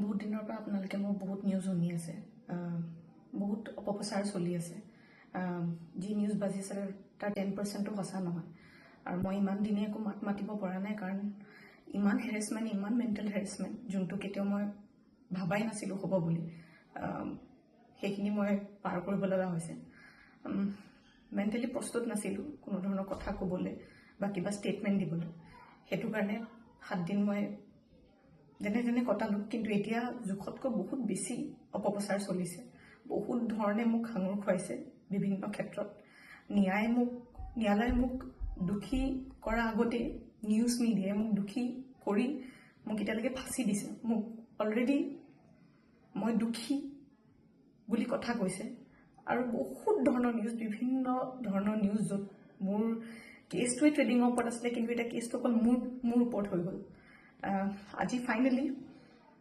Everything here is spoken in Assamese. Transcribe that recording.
বহুত দিনৰ পৰা আপোনালোকে মোৰ বহুত নিউজ শুনি আছে, বহুত অপপ্ৰচাৰ চলি আছে। যি নিউজ বাজি আছে তাৰ 10%ও সঁচা নহয়। আৰু মই ইমান দিনে একো মাত মাতিব পৰা নাই, কাৰণ ইমান হেৰেছমেণ্ট, ইমান মেণ্টেল হেৰেছমেণ্ট, যোনটো কেতিয়াও মই ভাবাই নাছিলোঁ হ'ব বুলি, সেইখিনি মই পাৰ কৰিব লগা হৈছে। মেণ্টেলি প্ৰস্তুত নাছিলোঁ কোনো ধৰণৰ কথা ক'বলৈ বা কিবা ষ্টেটমেণ্ট দিবলৈ। সেইটো কাৰণে 7 দিন মই যেনে তেনে কটালোঁ। কিন্তু এতিয়া জোখতকৈ বহুত বেছি অপপ্ৰচাৰ চলিছে। বহুত ধৰণে মোক সাঙুৰ খুৱাইছে বিভিন্ন ক্ষেত্ৰত। ন্যায়ালয়ে মোক দোষী কৰাৰ আগতেই নিউজ মিডিয়াই মোক দোষী কৰি মোক এতিয়ালৈকে ফাঁচি দিছে। মোক অলৰেডি মই দোষী বুলি কথা কৈছে। আৰু বহুত ধৰণৰ নিউজ, বিভিন্ন ধৰণৰ নিউজ, য'ত মোৰ কেছটোৱে ট্ৰেডিঙৰ ওপৰত আছিলে, কিন্তু এতিয়া কেছটো অকল মোৰ ওপৰত হৈ গ'ল। আজি ফাইনেলি